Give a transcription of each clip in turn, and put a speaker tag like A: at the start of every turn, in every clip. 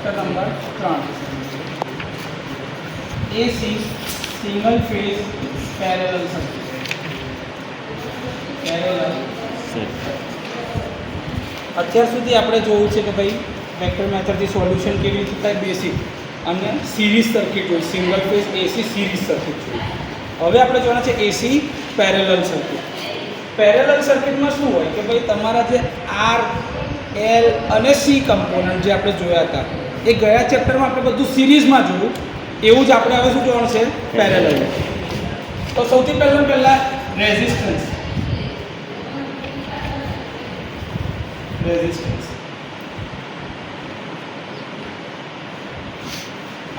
A: Chapter number 3 એસી single phase parallel circuit. અત્યાર સુધી આપણે જોયું છે કે ભાઈ વેક્ટર મેથડથી સોલ્યુશન કેવી રીતે થાય બેસિક, અને સિરીઝ સર્કિટ હોય single phase AC series circuit હોય. હવે આપણે જોવાના છે એસી પેરેલલ સર્કિટ. પેરેલલ સર્કિટમાં શું હોય કે ભાઈ તમારા જે આર એલ અને સી કમ્પોનન્ટ જે આપણે જોયા હતા એ ગયા ચેપ્ટરમાં આપણે બધું સિરીઝમાં જોયું, એવું જ આપણે હવે શું જોવાનું છે પેરેલલ. તો સૌથી પહેલાં રેઝિસ્ટન્સ.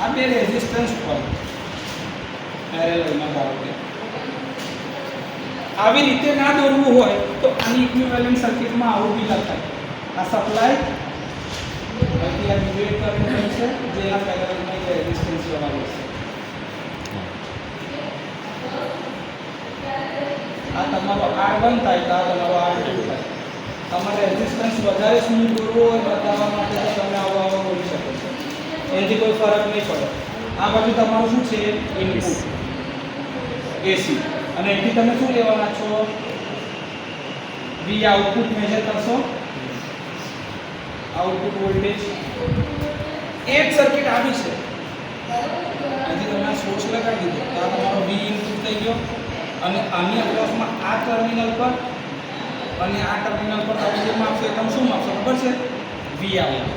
A: આ બે રેઝિસ્ટન્સ હોય પેરેલલમાં. ધારો કે આવી રીતે ના દોરવું હોય તો આની ઇક્વિવેલન્ટ સર્કિટમાં આવું બી લખાય. આ સપ્લાય અહીંથી આ ડિવાઇડ કરંટ બનશે જે આ પેરેલલમાં રેઝિસ્ટન્સ લગાવે છે. આ તમારો R1 થાય તો આ તમારો R2 થાય. તમારે રેઝિસ્ટન્સ વધારે સ્મૂથ દોરવો હોય બતાવવા માટે તો તમે આવો બોલી શકો છો, એનાથી કોઈ ફરક નહીં પડે. આ બાજુ તમારું શું છે ઇનપુટ એસી, અને એથી તમે શું લેવાના છો વી આઉટપુટ મેજર કરશો, આઉટપુટ વોલ્ટેજ. એક સર્કિટ આવી છે અહીંથી તમે આ સોર્સ લગાવી દીધો તો આ તમારો વી ઇનપુટ થઈ ગયો, અને આની અક્રોસમાં આ ટર્મિનલ પર અને આ ટર્મિનલ પર તમે જે માપશો તમે શું માપશો ખબર છે વી આઉટ.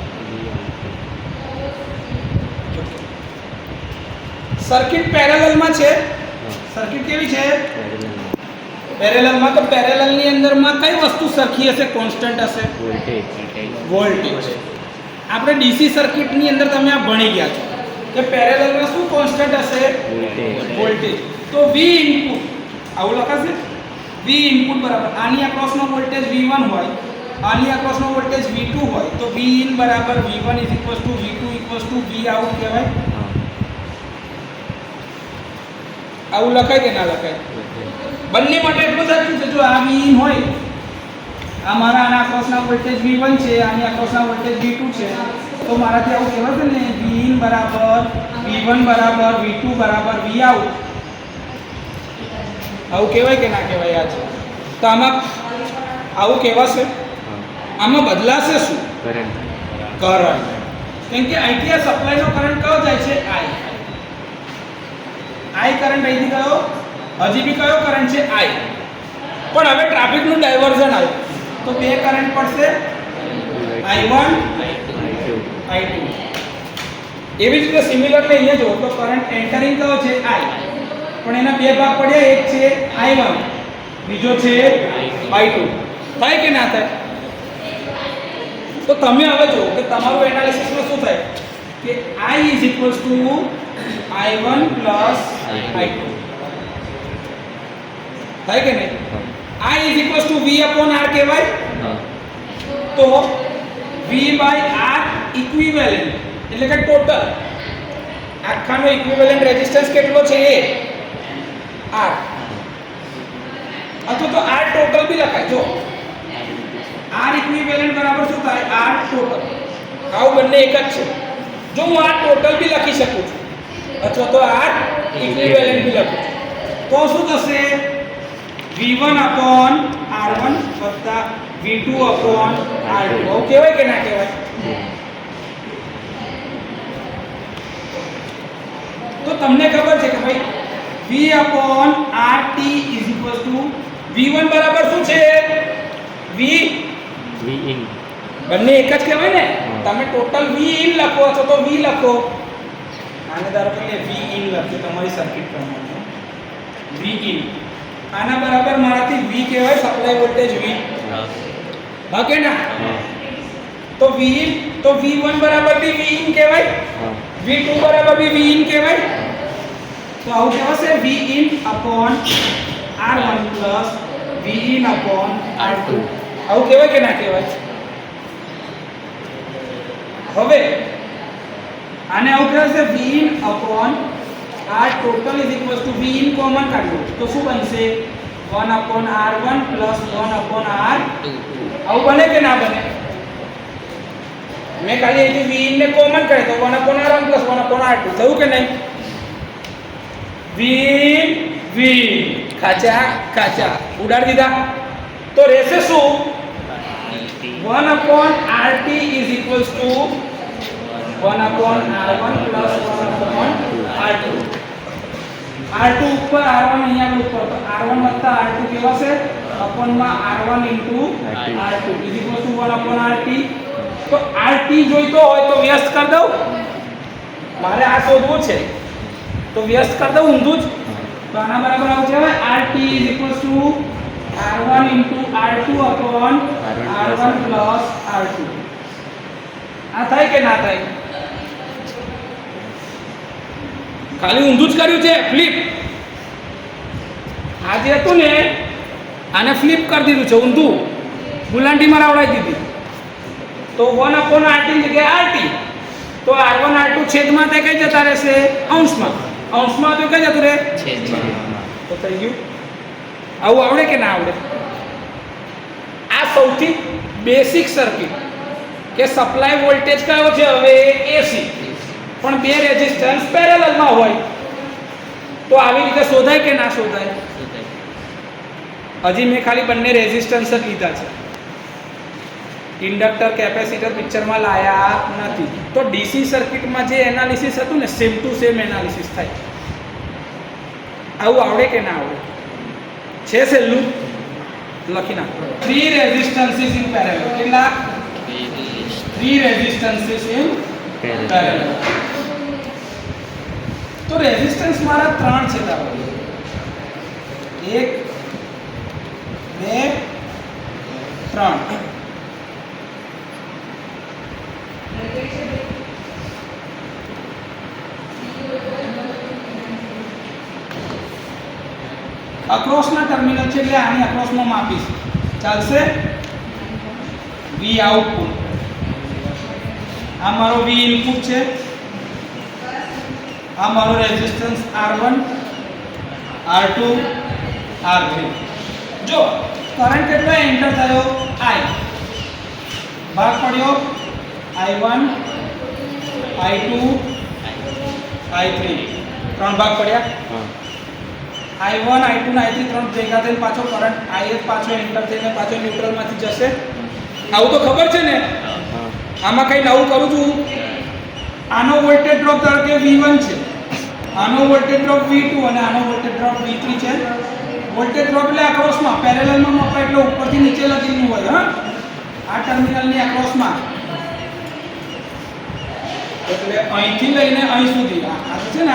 A: સર્કિટ પેરેલલમાં છે. સર્કિટ કેવી છે પેરેલલમાં? તો પેરેલલની અંદરમાં કઈ વસ્તુ સરખી હશે, કોન્સ્ટન્ટ હશે? વોલ્ટેજ. આપણે ડીસી સર્કિટની અંદર તમે આ ભણી ગયા છો કે પેરેલલમાં શું કોન્સ્ટન્ટ હશે? વોલ્ટેજ. તો વી ઇનપુટ આવું લખાશે, વી ઇનપુટ બરાબર આની અક્રોસનો વોલ્ટેજ V1 હોય, આની અક્રોસનો વોલ્ટેજ V2 હોય, તો V in બરાબર V1 V2 V out કહેવાય. આવું લખાય કે ના લખાય? બંને માટે એટલું સાચું છે. જો આ V in હોય, આ મારા આના અક્રોસના વોલ્ટેજ V1 છે, આની અક્રોસના વોલ્ટેજ V2 છે, તો મારાથી આવું કહેવાશે ને V in બરાબર V1 બરાબર V2 બરાબર V out. આવું કહેવાય કે ના કહેવાય? આ છે તો આમાં આવું કહેવાશે. આમાં બદલાશે શું? કરંટ. કેમ કે અહીંથી આ સપ્લાયનો કરંટ કયો જાય છે? I કરંટ અહીંથી ગયો, હજી બી કયો કરંટ છે? I. પણ હવે ટ્રાફિકનું ડાયવર્ઝન આવ્યું તો બે કરંટ પડશે I1 I2. એવી જ રીતે સિમિલરલી અહીંયા જો તો કરંટ એન્ટરિંગ કયો છે? I. પણ એના બે ભાગ પડ્યા, એક છે I1 બીજો છે I2. થાય કે ના થાય? તો તમે હવે જો કે તમારું એનાલિસિસમાં શું થાય કે I is equals to I1 plus I2 થાય કે નહીં? I is equals to V upon R કહેવાય. તો V by R ઇક્વિવેલન્ટ એટલે કે ટોટલ આખાનો ઇક્વિવેલન્ટ રેઝિસ્ટન્સ કેટલો છે? R. અથવા તો R ટોટલ બી લખાય. જો R ઇક્વિવેલન્ટ બરાબર શું થાય? R total. આવું બંને એક જ છે. જો હું R ટોટલ બી લખી શકું છું અથવા તો R ઇક્વિવેલન્ટ બી લખું છું તો શું થશે? V1 upon R1 વત્તા V2 upon R2. આવું કહેવાય કે ના કહેવાય? તો તમને ખબર છે કે ભાઈ V upon RT is equals to V1 બરાબર શું છે? V in. બંને એક જ કહેવાય ને? તમે ટોટલ V in લખો અથવા તો V લખો. આને ધારો કે V in લખજો તમારી સર્કિટ પ્રમાણે V in. આના બરાબર મારાથી V કહેવાય સપ્લાય વોલ્ટેજ V. હા કે ના? તો V in તો V1 બરાબર બી V in કહેવાય, V2 બરાબર બી V in કહેવાય. તો આવું કહેવાશે V in upon R1 plus V in upon R2. આવું કહેવાય કે ના કહેવાય? હવે આને આવું કહેવાશે V in upon R total is equals to V in common કાઢો તો શું બનશે? 1 upon R1 plus 1 upon R2. આવું બને કે ના બને? મેં ખાલી અહીંથી V in ને કોમન કરે તો 1/r1 + 1/r2 થયું કે નહીં? વી ખાચા ખાચા ઉડાડી દીધા. તો રહેશે શું? 1/RT = 1/r1 + 1/r2. R2 ઉપર R1 અહીંયા ઉપર તો R1 + R2 કેવા છે? અપોનમાં R1 × R2 = 1/RT. તો RT જોઈતો હોય તો વ્યસ્ત કરી દઉં. મારે આ શોધવું છે તો વ્યસ્ત કરી દઉં ઊંધું જ. તો આના બરાબર આવશે હવે RT = R1 × R2 upon R1 + R2. આ થાય કે ના થાય? ખાલી ઊંધું જ કર્યું છે, ફ્લિપ. આ જે હતું ને આને ફ્લિપ કરી દીધું છે ઊંધું, ગુલાંટીમાં આવડાવી દીધી. તો 1/RT ની જગ્યાએ RT. તો R1 R2 છેદમાં તે કઈ જતા રહેશે? અંશમાં. અંશમાં તો કઈ જતું રહે? છેદમાં. તો થઈ ગયું. આવું આવડે કે ના આવડે? આ સૌથી બેસિક સર્કિટ કે સપ્લાય વોલ્ટેજ કયો છે હવે? AC. પણ બે રેઝિસ્ટન્સ પેરેલલમાં હોય તો આવી રીતે શોધાય કે ના શોધાય? હજી મેં ખાલી બંને રેઝિસ્ટન્સ જ લીધા છે. ઇન્ડક્ટર કેપેસિટર પિક્ચરમાં લાયા નથી. તો ડીસી સર્કિટમાં જે એનાલિસિસ હતું ને સેમ ટુ સેમ એનાલિસિસ થાય. આવું આવડે કે ના આવડે? છે સહેલું? લખી નાખો. 3 રેઝિસ્ટન્સીસ ઇન પેરેલલ. કેટલા? 3 રેઝિસ્ટન્સીસ ઇન પેરેલલ. તો રેઝિસ્ટન્સ મારા 3 છે તારો. 1 2 3. અક્રોસના ટર્મિનલ છે એટલે આની અક્રોસમાં માપીશ. ચાલશે? V output. આ મારો V ઇનપુટ છે. આ મારો રેઝિસ્ટન્સ R1 R2 R3. જો કરંટ કેટલો એન્ટર થયો? I. ભાગ પડ્યો I1 I2 I3. 3 ભાગ પડ્યા. I1 I2 ને I3 ત્રણ ભેગા થઈને પાછો કરંટ IS પાછો એન્ટર થઈને પાછો ન્યુટ્રલમાંથી જશે. આવું તો ખબર છે ને? આમાં કઈ નવું કરું છું? આનો વોલ્ટેજ ડ્રોપ ધારો કે V1 છે, આનો વોલ્ટેજ ડ્રોપ V2 અને આનો વોલ્ટેજ ડ્રોપ V3 છે. વોલ્ટેજ ડ્રોપ એટલે અક્રોસમાં પેરેલલમાં મપાય એટલે ઉપરથી નીચે લગીનું હોય. હા, આ ટર્મિનલની અક્રોસમાં એટલે અહીંથી લઈને અહીં સુધી આ છે ને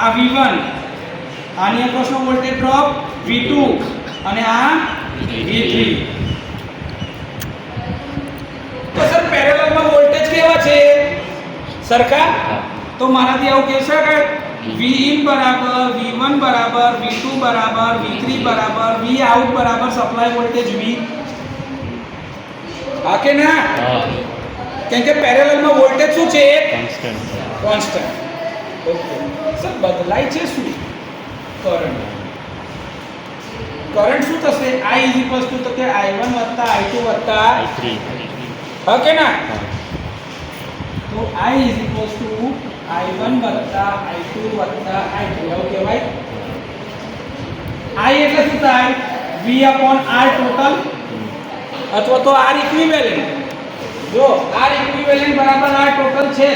A: આ V1, આની અક્રોસનો વોલ્ટેજ ડ્રોપ V2 અને આ V3. તો સર પેરેલલમાં વોલ્ટેજ કેવા છે? સરખા. તો મારાથી આવું કહે છે કે Vin બરાબર V1 બરાબર V2 બરાબર V3 બરાબર Vout બરાબર સપ્લાય વોલ્ટેજ V. હા કે ના? કેમ કે પેરેલલમાં વોલ્ટેજ શું છે? કોન્સ્ટન્ટ. ઓકે સર બદલાય છે શું? કરંટ. કરંટ શું થશે? I તો કે I1 I2 I3. હા કે ના? તો I I1 I2 I3 એવું કહેવાય. I એટલે શું થાય? V/R ટોટલ અથવા તો R ઇક્વિવેલેન્ટ. જો R ઇક્વિવેલેન્ટ બરાબર R ટોટલ છે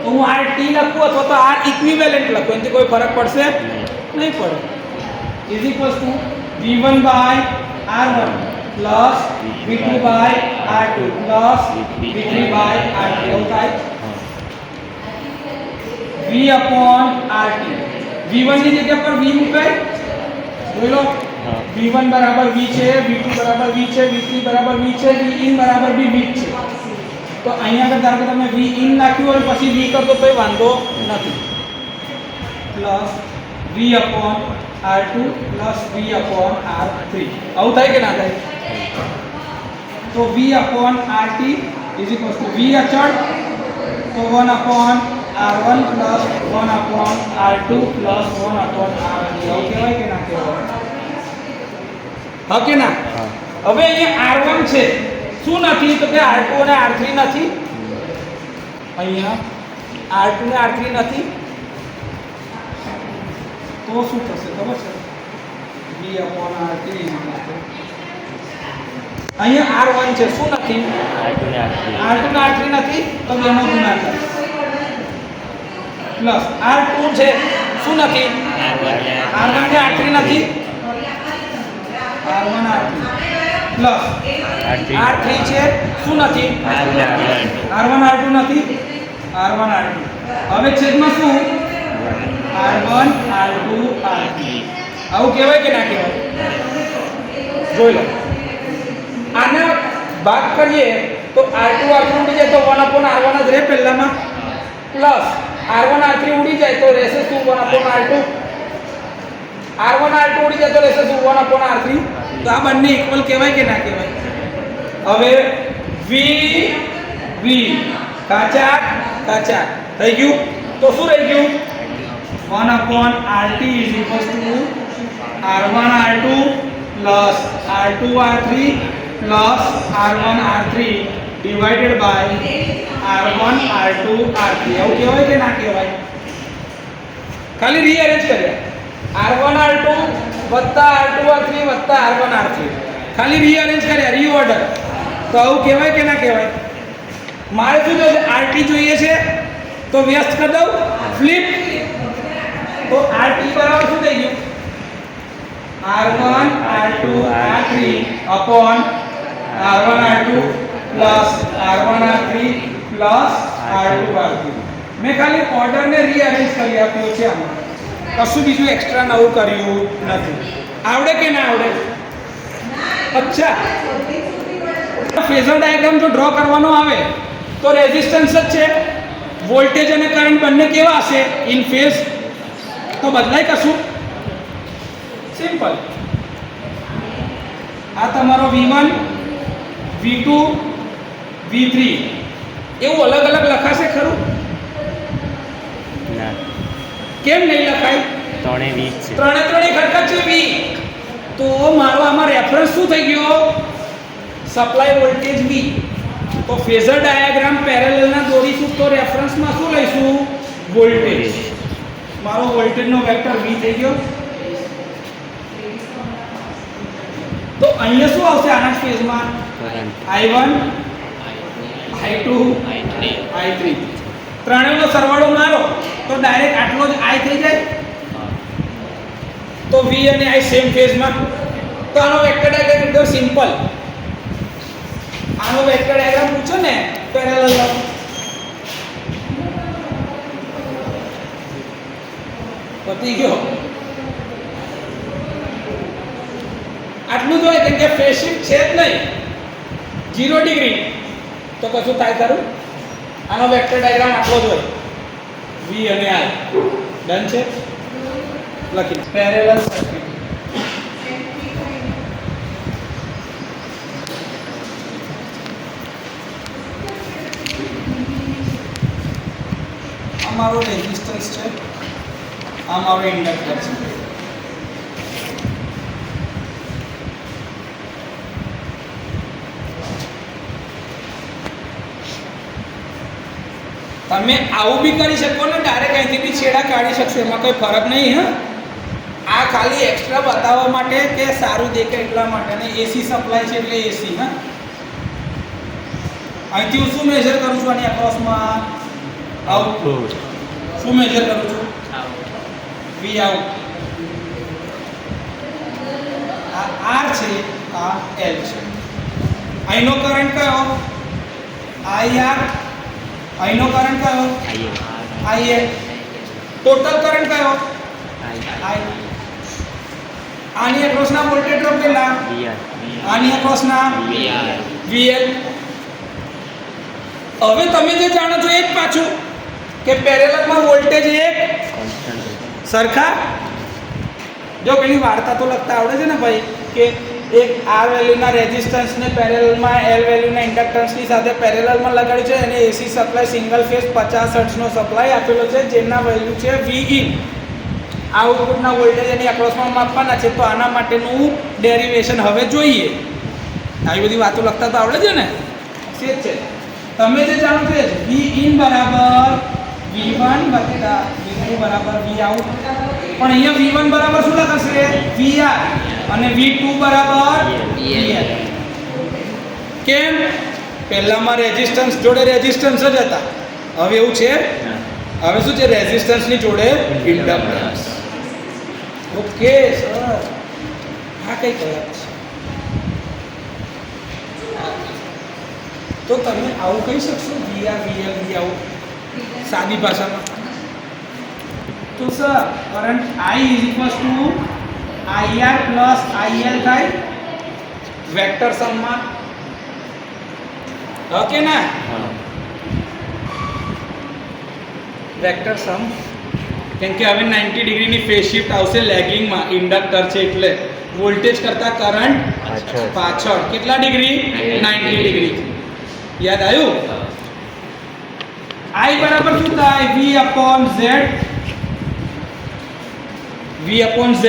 A: તો હું RT લખું અથવા તો R ઇક્વિવેલેન્ટ લખું, એનાથી કોઈ ફરક પડશે નહીં પડે. V1/R1 plus V2/R2 plus V3/R3 એવું થાય. V/RT. V1 ની જગ્યા પર V મુકાય. જોઈ લો. V1 બરાબર V છે, V2 બરાબર V છે, V3 બરાબર V છે, Vin બરાબર V છે. તો અહીંયા આગળ ધારો કે તમે Vin નાખ્યું હોય પછી V કરતો તોય વાંધો નથી. Plus V/R2 plus V/R3. આવું થાય કે ના થાય? તો V/RT V અચળ તો 1/R1 plus 1/R2 plus 1/R3. આવું કહેવાય કે ના કહેવાય? હા કે ના? હવે અહીંયા R1 છે, શું નથી? તો કે R2 અને R3 નથી. અહીંયા R2 ને R3 નથી તો શું થશે ખબર છે? V/R3 અહીંયા R1 છે, શું નથી? R2 ને R3 નથી તો બેનો ગુણાકાર પ્લસ R2 છે, શું નથી? R1 ને R3 નથી R1 R3 પ્લસ R3 છે, શું નથી? R1 R2 નથી R1 R2. હવે છેદમાં શું? R1 R2 R3. આવું કહેવાય કે ના કહેવાય? જોઈ લો. આને ભાગ કરીએ તો R2 R3 ઉડી જાય તો 1/R1 જ રહે પહેલામાં પ્લસ R1 R3 ઉડી જાય તો રહેશે શું? 1/R2. R1 R2 ઉડી જાય તો રહેશે શું? 1/R3. તો આ બંને ઇક્વલ કહેવાય કે ના કહેવાય? હવે V V કાચા કાચા થઈ ગયું તો શું રહી ગયું? 1/RT R1 R2 plus R2 R3 plus R1 R3 divided by R1 R2 R3. એવું કહેવાય કે ના કહેવાય? ખાલી રીઅરેન્જ કર્યા R1 R2 વત્તા R2 R3 વત્તા R1 R3 ખાલી રીઅરેન્જ કર્યા રીઓર્ડર તો આવું કહેવાય કે ના કહેવાય? મારે શું જોઈએ? RT જોઈએ છે તો વ્યસ્ત કરી દઉં ફ્લિપ તો RT બરાબર શું થઈ ગયું? R1 R2 R3 upon R1 R2 plus R1 R3 plus R2 R3. મેં ખાલી ઓર્ડરને રીઅરેન્જ કરી આપ્યો છે આમાં, કશું બીજું એક્સ્ટ્રા નવું કર્યું નથી. આવડે કે ના આવડે? અચ્છા, ફેઝર ડાયાગ્રામ જો ડ્રો કરવાનો આવે તો રેઝિસ્ટન્સ જ છે, વોલ્ટેજ અને કરંટ બંને કેવા હશે? In phase. તો બદલાય કશું? સિમ્પલ. આ તમારો V1 V2 V3 એવું અલગ અલગ લખાશે ખરું?
B: ના.
A: કેમ નહીં લખાય?
B: ત્રણે V છે.
A: ત્રણે ખરખર છે V. તો મારો આમાં રેફરન્સ શું થઈ ગયો? Supply voltage V. તો ફેઝર ડાયાગ્રામ પેરેલલના દોરીશું તો રેફરન્સમાં શું લઈશું? વોલ્ટેજ. મારો વોલ્ટેજનો વેક્ટર V થઈ ગયો. તો અહીંયા શું આવશે આના ફેઝમાં? I1 I2 I3. ત્રણેયનો સરવાળો મારો તો ડાયરેક્ટ આટલો જ I થઈ જાય. તો V અને I સેમ ફેઝમાં. તો આનો વેક્ટર ડાયાગ્રામ એકદમ સિમ્પલ. આનો વેક્ટર ડાયાગ્રામ પૂછો ને પેરેલલ પતી ગયો. આટલું જ હોય કેમ કે ફેઝ શિફ્ટ છે જ નહીં, 0 ડિગ્રી તો કશું થાય ખરું? આનો વેક્ટર ડાયાગ્રામ આટલો જ હોય V અને I. ડન છે? લખી પેરેલલ સર્કિટ. આ મારો રેઝિસ્ટન્સ છે, આ મારો ઇન્ડક્ટર છે. તમે આવું બી કરી શકો ને, ડાયરેક્ટ અહીંથી બી છેડા કાઢી શકશો, એમાં કોઈ ફરક નહીં. હા, આ ખાલી એક્સ્ટ્રા બતાવવા માટે કે સારું દેખાય એટલા માટે. ને એસી સપ્લાય છે એટલે એસી. હા, અહીંથી હું શું મેજર કરું છું? આની અક્રોસમાં આઉટપુટ. શું મેજર કરું છું? V out. આ R છે, આ L છે. અહીંનો કરંટ કયો? IR. અહીંનો કરંટ કયો? IA. ટોટલ કરંટ કયો? I. આની અક્રોસના વોલ્ટેજ ડ્રોપ કેટલા? આની અક્રોસના VL. હવે તમે જે જાણો છો એ જ પાછું કે પેરેલલમાં વોલ્ટેજ એક સરખા. જો પેલી વાર્તા તો લખતા આવડે છે ને ભાઈ, કે એક R વેલ્યુના રેઝિસ્ટન્સને પેરેલલમાં L વેલ્યુના ઇન્ડક્ટન્સની સાથે પેરેલલમાં લગાડ્યું છે, અને એસી સપ્લાય સિંગલ ફેઝ 50 હર્ટ્ઝનો સપ્લાય આપેલો છે, જેના વેલ્યુ છે Vin. આઉટપુટના વોલ્ટેજ એની અક્રોસમાં માપવાના છે. તો આના માટેનું ડેરિવેશન હવે જોઈએ. આવી બધી વાતો લખતા તો આવડે છે ને? છે જ છે. તમે જે જાણો છો એ જ. V in બરાબર V1 વત્તા V2 બરાબર V out. પણ અહીંયા V1 બરાબર શું લખાશે? VR અને V2 બરાબર VL. કેમ? પહેલામાં રેઝિસ્ટન્સ જોડે રેઝિસ્ટન્સ જ હતા. હવે એવું છે? હવે શું છે? રેઝિસ્ટન્સની જોડે ઇન્ડક્ટન્સ. ઓકે સર, આ કઈ કયા છે? તો તમે આવું કહી શકશો VR VL V out સાદી ભાષામાં? તો sir current I IR plus IL થાય વેક્ટર સમમાં. ઓકે ના? વેક્ટર સમ. કેમ કે હવે 90 ડિગ્રીની ફેઝ શિફ્ટ આવશે લેગિંગમાં, ઇન્ડક્ટર છે એટલે વોલ્ટેજ કરતા કરંટ પાછળ. કેટલા ડિગ્રી? 90 ડિગ્રી. યાદ આવ્યું? I બરાબર શું થાય? V upon Z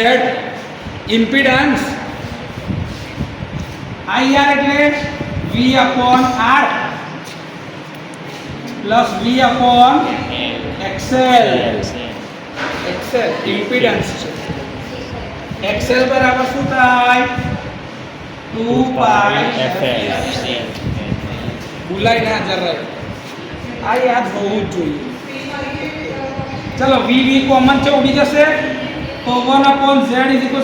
A: impedance. IR એટલે V upon R plus V upon XL. XL impedance છે. XL બરાબર શું થાય? 2 પાઈ FL. ભૂલાય ના જરાય, આ યાદ હોવું જ જોઈએ. ચલો V કોમન છે, ઉડી જશે. તો 1 upon Z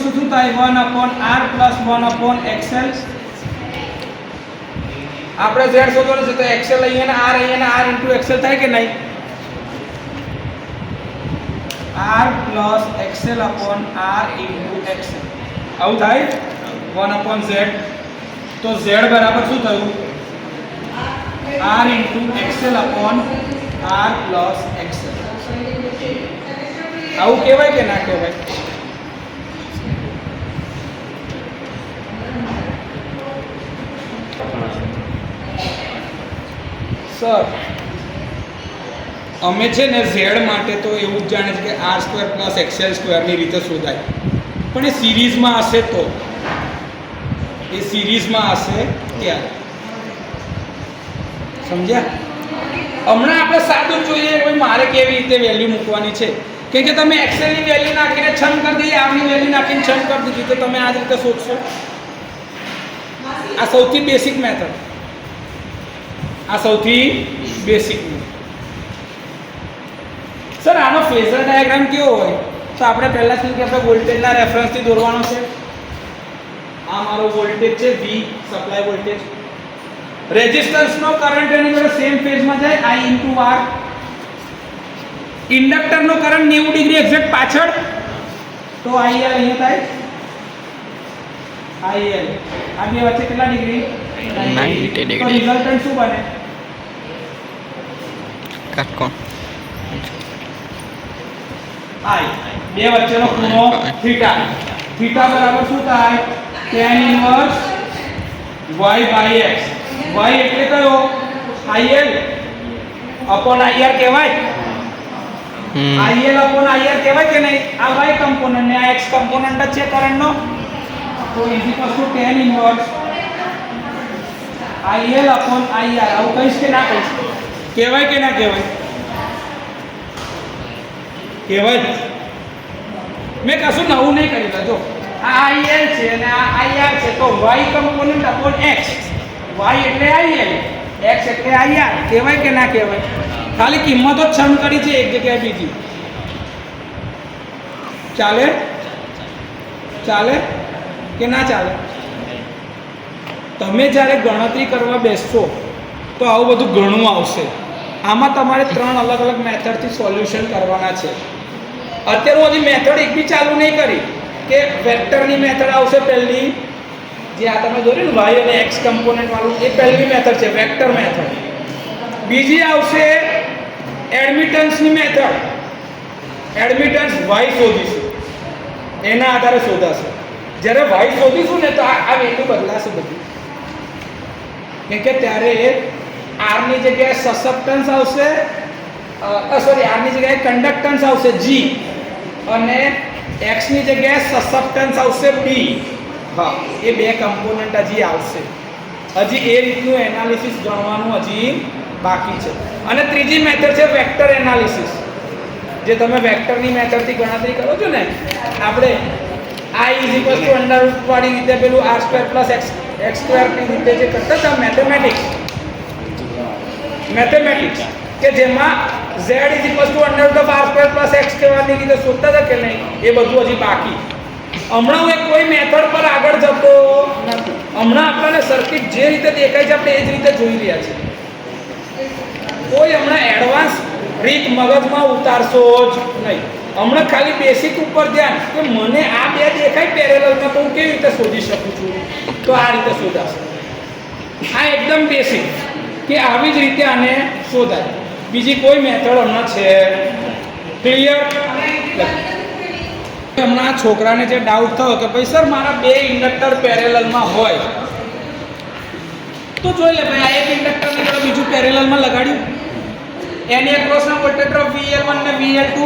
A: શું થાય? 1 upon R plus 1 upon XL. આપણે Z શોધવાનું છે તો XL અહીંયા ને R into XL થાય કે નહીં? R plus XL upon R into XL આવું થાય. 1 upon Z. તો Z બરાબર શું થયું? R into XL upon R plus XL. આવું કહેવાય કે ના કહેવાય? સર અમે છે ને Z માટે તો એવું જ જાણે છે કે R² પ્લસ XL² ની રીતે શોધાય. પણ એ સિરીઝમાં હશે તો, એ સિરીઝમાં હશે ત્યારે. સમજ્યા? હમણાં આપણે સાદું જોઈએ કે મારે કેવી રીતે વેલ્યુ મૂકવાની છે. કેમ કે તમે XL ની વેલ્યુ નાખીને છન કરી દીધી, R ની વેલ્યુ નાખીને છન કરી દીધી, તો તમે આ જ રીતે શોધશો. આ સૌથી બેસિક મેથડ. આ સૌથી બેસિક. સર આનો ફેઝર ડાયાગ્રામ કેવો હોય? તો આપણે પહેલા શું કે આપણે વોલ્ટેજના રેફરન્સથી દોરવાનો છે. આ મારો વોલ્ટેજ છે V સપ્લાય વોલ્ટેજ. રેઝિસ્ટન્સનો કરંટ એની જોડે સેમ ફેઝમાં જાય I into R. ઇન્ડક્ટરનો કરંટ 90 ડિગ્રી એક્ઝેક્ટ પાછળ, તો IL અહીંયા થાય. IL આ બે વચ્ચે કેટલા ડિગ્રી? 90 ડિગ્રી. તો રિઝલ્ટન્ટ શું બને? કાટકોણ. I બે વચ્ચેનો ખૂણો થીટા. થીટા બરાબર શું થાય? tan inverse y by x. y એટલે કયો? IL upon IR કહેવાય. IL upon IR કહેવાય કે નહીં? આ y કમ્પોનન્ટ ને આ x કમ્પોનન્ટ જ છે કરંટનો. તો is equal two tan inverse IL upon IR. આવું કહીશ કે ના કહીશ? કહેવાય કે ના કહેવાય? કહેવાય. મેં કશું નવું નહીં કરી દીધું. જો આ IL છે અને આ IR છે, તો y component upon x. y એટલે IL, x એટલે IR. કહેવાય કે ના કહેવાય? ખાલી કિંમતો છન કરી છે એક જગ્યાએ બીજી. ચાલે? ચાલે કે ના ચાલે? તમે જ્યારે ગણતરી કરવા બેસશો તો આવું બધું ઘણું આવશે. આમાં તમારે 3 અલગ અલગ મેથડથી સોલ્યુશન કરવાના છે. અત્યારે હું હજી મેથડ એક બી ચાલુ નહીં કરી કે વેક્ટરની મેથડ આવશે પહેલી, જે આ તમે જોયું ને y અને x કમ્પોનન્ટ વાળું, એ પહેલી મેથડ છે વેક્ટર મેથડ. બીજી આવશે એડમિટન્સની મેથડ. એડમિટન્સ y શોધીશું, એના આધારે શોધાશે. જ્યારે y શોધીશું ને તો આ વેલ્યુ બદલાશે બધી. કેમ કે ત્યારે r ની જગ્યાએ સસેપ્ટન્સ આવશે, સોરી r ની જગ્યાએ કન્ડક્ટન્સ આવશે G અને x ની જગ્યાએ સસેપ્ટન્સ આવશે B. હા, એ બે કમ્પોનન્ટ હજી આવશે. હજી એ રીતનું એનાલિસિસ ગણવાનું હજી બાકી છે. અને ત્રીજી મેથડ છે વેક્ટર એનાલિસિસ, જે તમે વેક્ટરની મેથડથી ગણતરી કરો છો ને. આપણે i √ વાળી રીતે પેલું r² + x² ની રીતે જે કરતા હતા મેથેમેટિક્સ, કે જેમાં z = √r² + x² ની રીતે શોધતા હતા કે નહીં, એ બધું હજી બાકી. હમણાં હું કોઈ મેથડ પર આગળ જતો નથી. હમણાં આપણને સર્કિટ જે રીતે દેખાય છે આપણે એ જ રીતે જોઈ રહ્યા છીએ. કોઈ હમણાં એડવાન્સ રીત મગજમાં ઉતારશો જ નહીં. હમણાં ખાલી બેસિક ઉપર ધ્યાન, કે મને આ બે દેખાય પેરેલલમાં તો હું કેવી રીતે શોધી શકું છું, તો આ રીતે શોધાશે. આ એકદમ બેસિક, કે આવી જ રીતે આને શોધાય. બીજી કોઈ મેથડ હમણાં છે? ક્લિયર? હમણાં છોકરાને જે ડાઉટ થયો કે ભાઈ સર મારા બે ઇન્ડક્ટર પેરેલલમાં હોય તો જોઈ લે ભાઈ, આ એક ઇન્ડક્ટરની જોડે બીજું પેરેલલમાં લગાડ્યું, એની એક્રોસના વોલ્ટેજ ડ્રોપ VL1 ને VL2,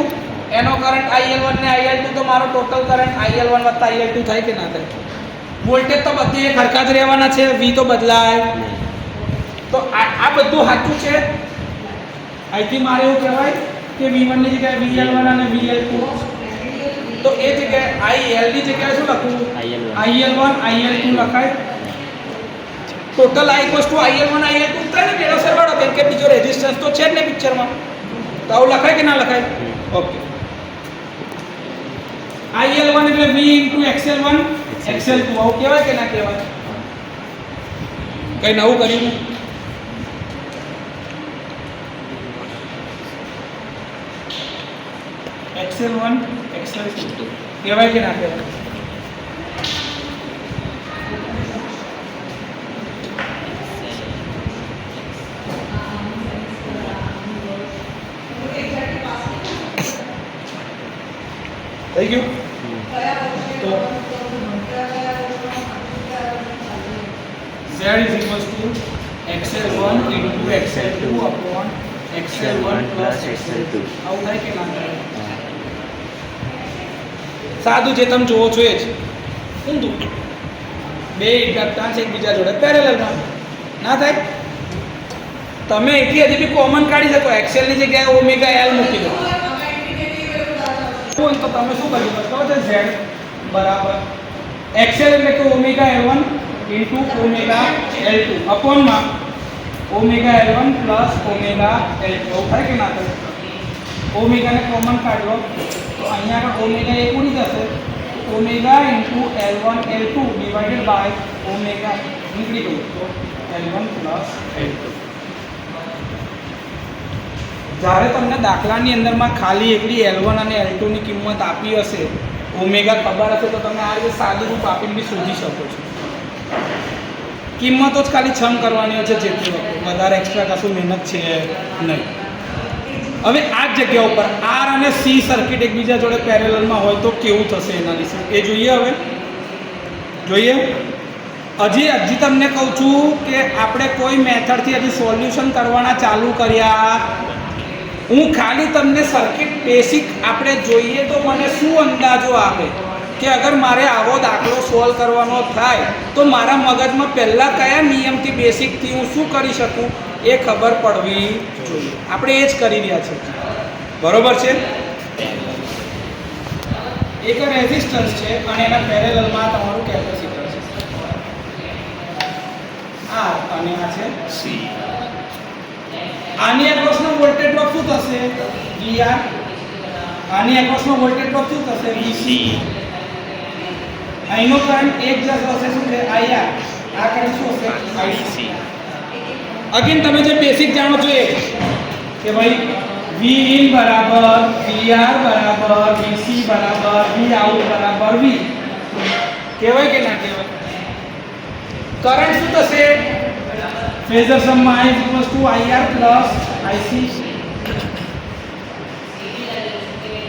A: એનો કરંટ IL1 ને IL2, તો મારો ટોટલ કરંટ IL1 + IL2 થાય કે ના થાય? વોલ્ટેજ તો બધે એક હરખા જ રહેવાના છે, V તો બદલાય. તો આ બધું સાચું છે. અહીંથી મારે એવું કહેવાય કે V1 ની જગ્યાએ VL1 અને VL2, તો એ જગ્યાએ IL ની જગ્યાએ શું લખવું? IL1 IL2 લખાય. ટોટલ I = IL1 IL2 થાય ને, એનો સરવાળો, કેમ કે બીજો રેઝિસ્ટન્સ તો છે જ ને પિક્ચરમાં. તો આવું લખાય કે ના લખાય? ઓકે. IL1 એટલે V × XL1 XL2, આવું કહેવાય કે ના કહેવાય? કઈ નવું કર્યું? XL1 XL2 કહેવાય કે ના કહેવાય? થઈ ગયું? તો Z = XL1 × XL2 / XL1 + XL2. આવું થાય કે ના થાય? સાદું જે તમે જોવો છો એ જ. ઊંધું. બે ઇન્ડક્ટન્સ એકબીજા જોડે પેરેલલમાં ના થાય? તમે એથી હજી બી કોમન કાઢી શકો. XL ની જગ્યાએ ωL મૂકી દો. તો તમે શું કરી શકો છો? Z = XL એટલે કે ωL1 × ωL2 અપોનમાં ωL1 + ωL2. એવું થાય કે ના થાય? ઓમેગાને કોમન કાઢો તો અહીંયા આગળ ઓમેગા એક ઉડી જશે. Omega × L1 L2 divided by omega નીકળી ગયું, તો L1 + L2. જ્યારે તમને દાખલાની અંદરમાં ખાલી એકલી L1 અને L2 ની કિંમત આપી હશે, ઓમેગા ખબર હશે, તો તમે આ રીતે સાદું રૂપ આપીને બી શોધી શકો છો. કિંમતો જ ખાલી છમ કરવાની હોય છે જેટલી વખતે, વધારે એક્સ્ટ્રા કશું મહેનત છે નહીં. હવે આ જ જગ્યા ઉપર R અને C સર્કિટ એકબીજા જોડે પેરેલલમાં હોય તો કેવું થશે એનાલિસિસ, એ જોઈએ. હવે જોઈએ. હજી તમને કહું છું કે આપણે કોઈ મેથડથી હજી સોલ્યુશન કરવાના ચાલુ કર્યા. હું ખાલી તમને સર્કિટ બેસિક આપણે જોઈએ તો મને શું અંદાજો આવે કે અગર મારે આવો દાખલો સોલ્વ કરવાનો થાય તો મારા મગજમાં પહેલાં કયા નિયમથી બેસિકથી હું શું કરી શકું એ ખબર પડવી જોઈએ. આપણે એ જ કરી રહ્યા છીએ. બરોબર છે? એક રેઝિસ્ટન્સ છે અને એના પેરેલલમાં તમારું કેપેસિટર છે R અને આ છે C. આની એક્રોસનો વોલ્ટેજ ડ્રોપ શું થશે? VR. આની એક્રોસનો વોલ્ટેજ ડ્રોપ શું થશે? VC. અહીંનો કરંટ એક જતો હશે શું છે? IR. આ કરંટ શું હશે? IC. અગેન તમે જે બેસિક જાણો છો એ કે ભાઈ Vin = VR = VC = Vout = V. કહેવાય કે ના કહેવાય? કરંટ શું થશે? ફેઝર સમમાં I = IR + IC.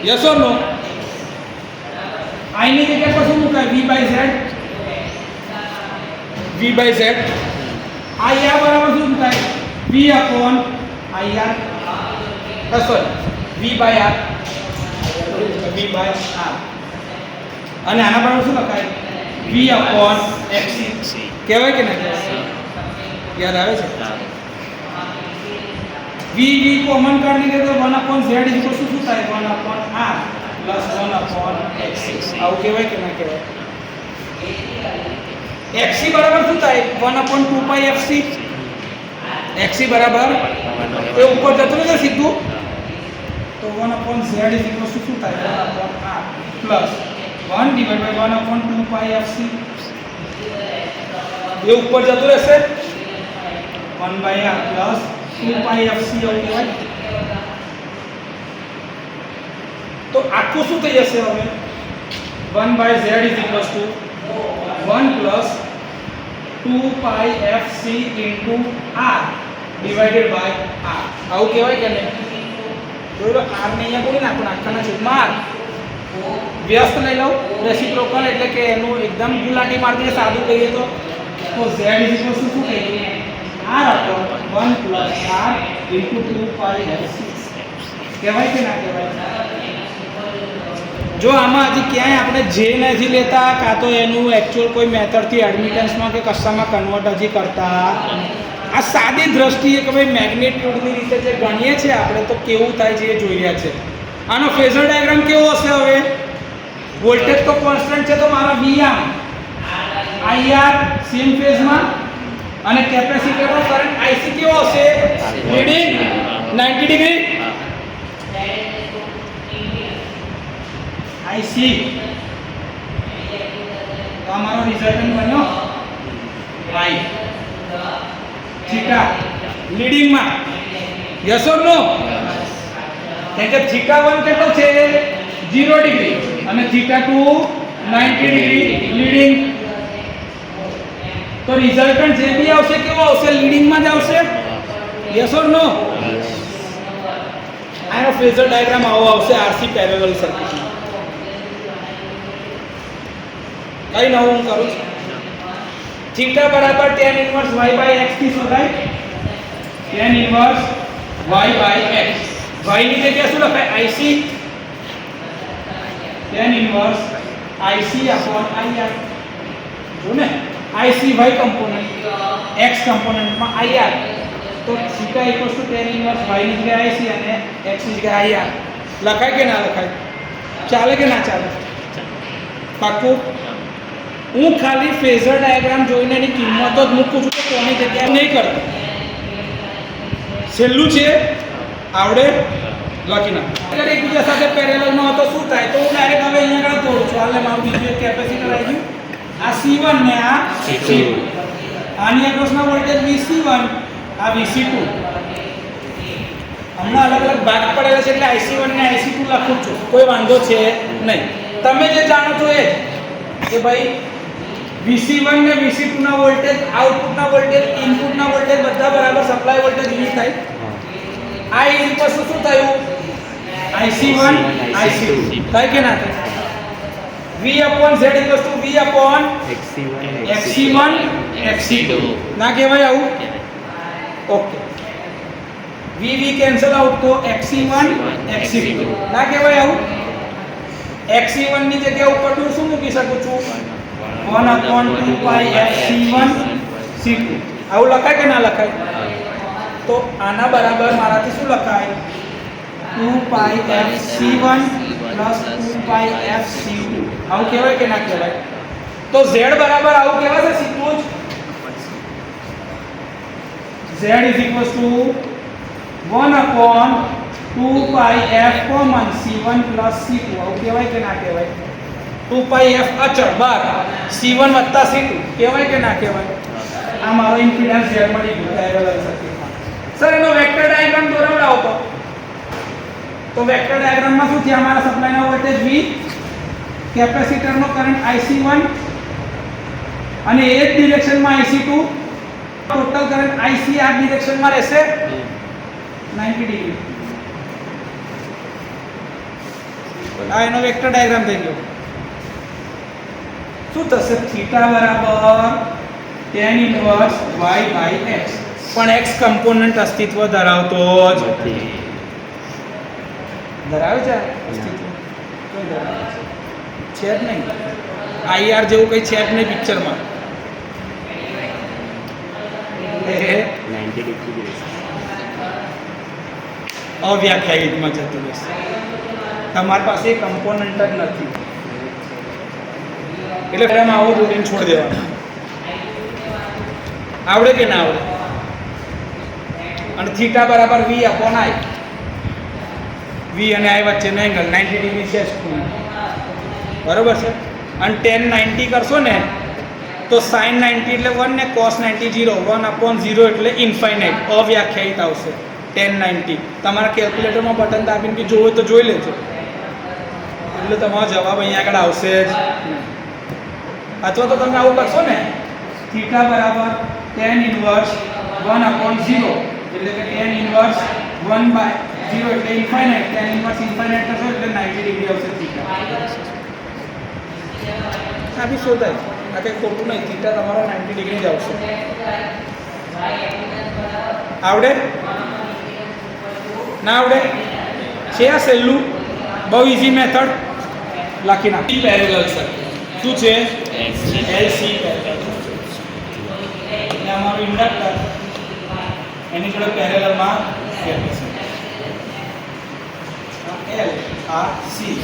A: Yes or no? I ની જગ્યા પર શું મૂકાય? V/Z. IR બરાબર શું થાય? V/IR. Sorry, V/R. અને આના બરાબર શું લખાય? V/XC. કહેવાય કે ના? યાદ આવે છે? v કોમન કાઢી દે તો 1/z શું થાય 1/r પ્લસ 1/xc આવું કહેવાય કે ના કહેવાય xc બરાબર શું થાય 1/2πfc xc બરાબર એ ઉપર જતું નથી સીધું તો 1/z શું થાય 1/r પ્લસ 1/1/2πfc એ ઉપર જતું રહેશે 1/r પ્લસ 2πfc એવું કહેવાય તો આખું શું થઈ જશે હવે 1/z 1 plus 2πfc r divided by r આવું કહેવાય કે નહીં જોઈ લો r ને અહીંયા બોલી નાખો આખાના છેદમાં r વ્યસ્ત લઈ લઉં રેસિપ્રોકલ એટલે કે એનું એકદમ ગુલાટી મારી દઈએ સાદું કહીએ તો z શું થઈ ગયું r upon 1 plus r into 2πfc કહેવાય કે ના કહેવાય જો આમાં હજી ક્યાંય આપણે જે નથી લેતા કાં તો એનું એકચ્યુઅલ કોઈ મેથડથી એડમિટન્સમાં કે કશામાં કન્વર્ટ હજી કરતા આ સાદી દ્રષ્ટિએ કે ભાઈ મેગ્નિટ્યુડની રીતે જે ગણીએ છીએ આપણે તો કેવું થાય છે એ જોઈ રહ્યા છે આનો ફેઝર ડાયાગ્રામ કેવો હશે હવે વોલ્ટેજ તો કોન્સ્ટન્ટ છે તો મારા Vm IR સેમ ફેઝમાં અને કેપેસિટરનો કરંટ IC કેવો હશે રીડિંગ 90 ડિગ્રી IC તો અમારો રિઝલ્ટન્ટ બન્યો y થીટા લીડિંગ માં યસ ઓર નો કેમ કે થીટા 1 કેટલો છે 0 ડિગ્રી અને થીટા 2 90 ડિગ્રી લીડિંગ તો રિઝલ્ટન્ટ જે બી આવશે કેવો આવશે લીડિંગ માં જ આવશે યસ ઓર નો આનો ફેઝર ડાયાગ્રામ આવો આવશે RC પેરેલલ સર્કિટમાં કઈ નવું હું કરું છું થીટા બરાબર tan ઇન્વર્સ y/x થી શોધાય tan ઇન્વર્સ y/x y ની જગ્યાએ શું લખાય IC tan inverse IC upon IR જો ને IC y component x કમ્પોનન્ટમાં IR તો થીટા tan ઇન્વર્સ y ની જગ્યાએ IC અને x ની જગ્યાએ IR લખાય કે ના લખાય ચાલે કે ના ચાલે પાક્કું હું ખાલી ફેઝર ડાયાગ્રામ જોઈને એની કિંમતો જ મૂકું છું કે કોની જગ્યાએ નહીં કરતો છેલ્લું છે આવડે લખી નાખ અગર એકબીજા સાથે પેરેલલમાં હતો શું થાય તો હું ડાયરેક્ટ હવે અહીંયા આગળ તોડું છું હાલે મારું બીજું એક કેપેસિટર આવી ગયું આ C1 ને આ C2 આની અક્રોસના વોલ્ટેજ VC1 આ VC2 હમણાં અલગ અલગ ભાગ પડેલા છે એટલે IC1 ને IC2 લખું છું કોઈ વાંધો છે નહીં તમે જે જાણો છો એ કે ભાઈ VC1 ને VC2 ના વોલ્ટેજ આઉટપુટના વોલ્ટેજ ઇનપુટના વોલ્ટેજ બધા બરાબર સપ્લાય વોલ્ટેજ V થાય I ઇક્વલ ટુ શું થયું IC1 IC2 થાય કે ના થાય V upon Z equal to V upon XC1 XC2 ના કહેવાય આવું ઓકે V કેન્સલ આઉટ તો XC1 XC2 ના કહેવાય આવું XC1 ની જગ્યા ઉપર હું શું મૂકી શકું છું 1/2πfc1 c2 આવું લખાય કે ના લખાય તો આના બરાબર મારાથી શું લખાય 2πfc1 2πfc2 આવું કહેવાય કે ના કહેવાય તો z બરાબર આવું કહેવાય છે સીધું જ z 1/2πf common c1 c2 આવું કહેવાય કે ના કહેવાય 2πf અચળ બાર c1 c2 કહેવાય કે ના કહેવાય આ મારો ઇમ્પિડન્સ z મળી ગયો પેરેલલ સર્કિટમાં સર એનો વેક્ટર ડાયાગ્રામ દોરાવડાવો તો વેક્ટર ડાયાગ્રામમાં શું છે અમારા સપ્લાયનો વોલ્ટેજ V કેપેસિટરનો કરંટ IC1 અને એ જ ડિરેક્શનમાં IC2 ટોટલ કરંટ IC આ ડિરેક્શનમાં રહેશે 90 ડિગ્રી આ એનો વેક્ટર ડાયાગ્રામ થઈ ગયો શું થશે થીટા બરાબર tan ઇન્વર્સ y/x પણ x કમ્પોનન્ટ અસ્તિત્વ ધરાવતો જ નથી ધરાવે છે અસ્તિત્વ કોઈ ધરાવે છે જ નહીં IR જેવું કંઈ છે જ નહીં પિક્ચરમાં 90 ડિગ્રી અવ્યાખ્યાયિતમાં જતું રહેશે. તમારી પાસે કમ્પોનન્ટ જ નથી એટલે પહેલાં આવો દોરીને છોડી દેવાનો. આવડે કે ના આવડે? અને થીટા બરાબર વી અપોન આઈ, વી અને આઈ વચ્ચેનો એંગલ 90 ડિગ્રી છે ખૂણો, બરોબર છે. અને tan 90 કરશો ને તો sin 90 એટલે 1 ને cos 90 0, 1 અપોન 0 એટલે ઇન્ફાઇનાઇટ, અવ્યાખ્યાયિત આવશે tan 90. તમારા કેલ્ક્યુલેટરમાં બટન દાબીને કે જોવો તો જોઈ લેજો, એટલે તમારો જવાબ અહીંયા આગળ આવશે જ. અથવા તો તમે આવું કરશો ને, થીટા બરાબર tan ઇન્વર્સ 1 અપોન 0 એટલે કે tan ઇન્વર્સ 1/0 એટલે ઇન્ફાઇનાઇટ, tan ઇન્વર્સ ઇન્ફાઇનાઇટ કરશો એટલે 90 ડિગ્રી આવશે થીટા. આ બી શોધાય, આ કંઈ ખોટું નહીં, થીટા તમારો 90 ડિગ્રી જ આવશે. આવડે ના આવડે? છે આ સહેલું, બહુ ઇઝી મેથડ લખી નાખી. પેરેલલ સર્કિટ શું છે? LC parallel. એટલે અમારું ઇન્ડક્ટર એની જોડે પેરેલલમાં કેપેસિટર એલ આર સી.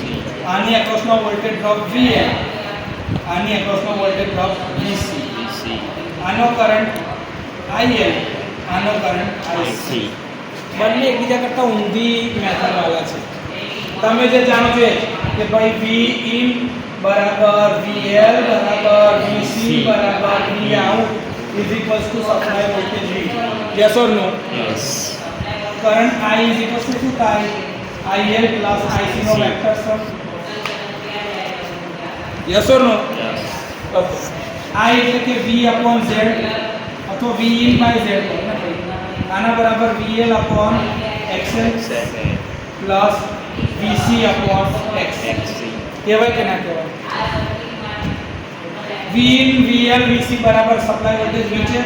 A: આની અક્રોસનો વોલ્ટેજ ડ્રોપ વીએલ, આની અક્રોસનો વોલ્ટેજ ડ્રોપ વીસી, આનો કરંટ આઈએલ, આનો કરંટ આઈસી. બંને એકબીજા કરતાં ઊંધી મેથડ વાળા છે. તમે જે જાણો છો કે ભાઈ વી ઇન બરાબર વીએલ બરાબર વીસી બરાબર V out is equals to supply voltage V. Yes or no? Yes. Current I is equals to શું થાય? આઈએલ પ્લસ આઈસી નો vector sum. Yes or no? Yes. Okay. I એટલે કે વી upon Z અથવા વી in by Z. આના બરાબર VL upon XL plus VC upon XC. કહેવાય કે ના કહેવાય? વી ઇન વીએલ વીસી બરાબર સપ્લાય વોલ્ટેજ વી છે,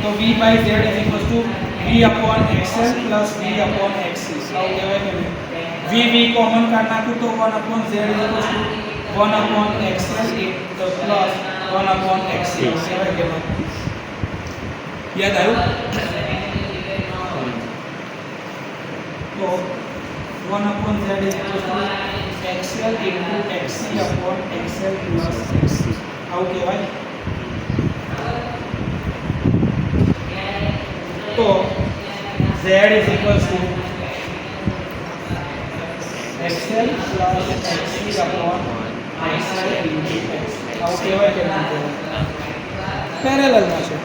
A: તો V by Z is equal to V upon XL plus V upon XC. આવું કહેવાય કે નહીં? વી કોમન કાઢ નાખું તો 1 upon Z is equal two 1 upon XL plus 1 upon XC. કહેવાય કે નહીં? યાદ આવ્યું? तो 1 upon z is equal to xl into xc upon xl plus xc. આવું કહેવાય. તો z is equal to xl plus xc upon xl into xc. આવું કહેવાય કે ના કહેવાય? પેરેલલમાં છે.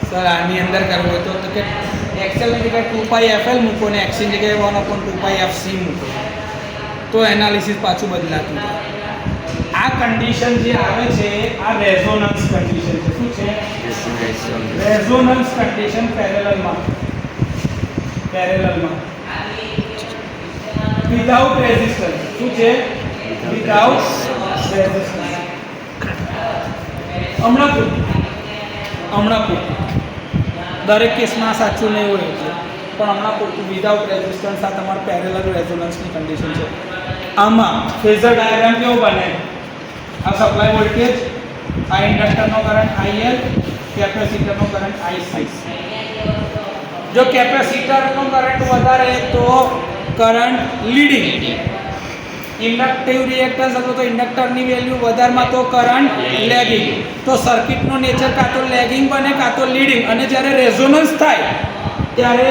A: સર આની અંદર કરવું હોય તો કે એક્સએલ ની જગ્યાએ 2πfl મૂકો ને એક્સ ની જગ્યાએ 1/2πfc મૂકો તો એનાલિસિસ પાછું બદલાતું જાય. આ કન્ડિશન જે આવે છે આ રેઝોનન્સ કન્ડિશન છે. શું છે? રેઝોનન્સ કન્ડિશન પેરેલલમાં વિધાઉટ રેઝિસ્ટન્સ. શું છે? Without resistance. હમણાં દરેક કેસમાં સાચું નહીં હોય છે, પણ હમણાં પૂરતું વિધાઉટ રેઝિસ્ટન્સ આ તમારું પેરેલલ રેઝોનન્સની કન્ડિશન છે. આમાં ફેઝર ડાયાગ્રામ કેવો બને? આ સપ્લાય વોલ્ટેજ, આ ઇન્ડક્ટરનો કરંટ IL, કેપેસિટરનો કરંટ IC. જો કેપેસિટરનો કરંટ વધારે તો કરંટ લીડિંગ, ઇન્ડક્ટિવ રિએક્ટન્સ અથવા તો ઇન્ડક્ટરની વેલ્યુ વધારમાં તો કરંટ લેગિંગ. તો સર્કિટનો નેચર કાં તો લેગિંગ બને કાં તો લીડિંગ. અને જ્યારે રેઝોનન્સ થાય ત્યારે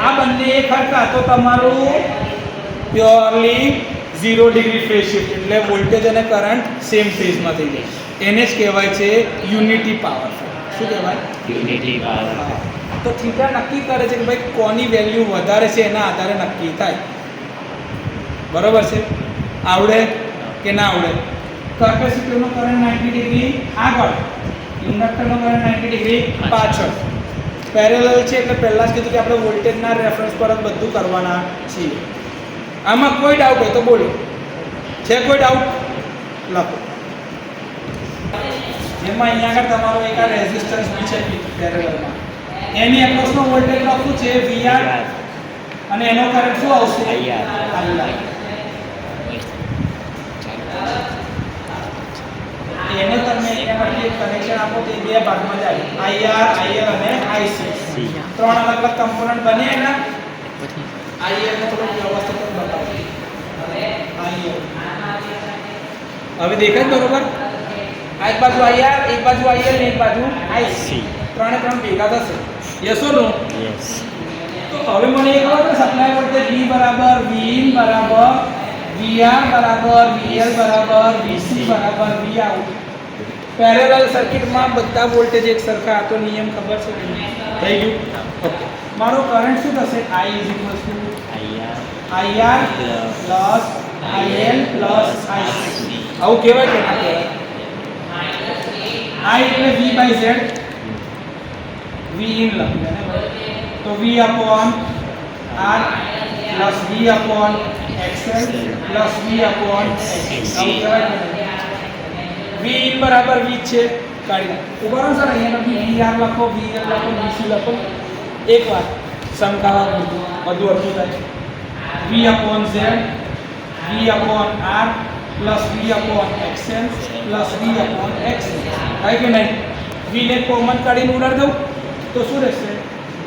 A: આ બંને એક હરખા તો તમારું પ્યોરલી 0 ડિગ્રી ફેઝ શિફ્ટ, એટલે વોલ્ટેજ અને કરંટ સેમ ફેઝમાં થઈ જાય. એને જ કહેવાય છે યુનિટી પાવર. શું કહેવાય? Unity power. તો થીટા નક્કી કરે છે કે ભાઈ કોની વેલ્યુ વધારે છે એના આધારે નક્કી થાય. બરોબર છે? આવડે કે ના આવડે? કેપેસિટરનો કરંટ 90 ડિગ્રી આગળ, ઇન્ડક્ટરનો કરંટ 90 ડિગ્રી પાછળ. પેરેલલ છે એટલે પહેલા જ કીધું કે આપણે વોલ્ટેજના રેફરન્સ પર જ બધું કરવાના છીએ. આમાં કોઈ ડાઉટ હોય તો બોલો. છે કોઈ ડાઉટ? લખો. જેમાં અહીંયા આગળ તમારો એક આ રેઝિસ્ટન્સ બી છે પેરેલલમાં, એની એક્રોસનો વોલ્ટેજ લખવું છે VR અને એનો કરંટ શું આવશે? IR. એને તમે એનાથી એક કનેક્શન આપો તો એ બે ભાગમાં જાય IR IL અને IC ત્રણ અલગ અલગ કમ્પોનન્ટ બને એના IL ને થોડું વ્યવસ્થિત બતાવો IL હવે દેખાય બરોબર એક બાજુ IR એક બાજુ IL ને એક બાજુ IC ત્રણે ત્રણ ભેગા થશે યસ ઓર નો
B: યસ
A: તો હવે મને એક ખબર છે સપ્લાય વોલ્ટેજ V બરાબર Vin બરાબર VR બરાબર VL બરાબર VC બરાબર Vout પેરેલલ સર્કિટમાં બધા વોલ્ટેજ એક સરખા આ તો નિયમ ખબર છે થઈ ગયું ઓકે મારો કરંટ શું થશે I IR plus IL plus IC આવું કહેવાય કે ના કહેવાય I એટલે V/Z Vin લખીએ ને તો V upon R plus V upon XL plus V upon XC આવું કહેવાય કે Vin બરાબર V છે કાઢી ઉભા રહો સર અહીંયા VR લખો VL લખો VC લખો એકવાર સમકાવવા બધું અડધું થાય V upon Z V upon R plus V upon XL plus V upon XC થાય કે નહીં V ને કોમન કાઢીને ઉડાડ દઉં તો શું રહેશે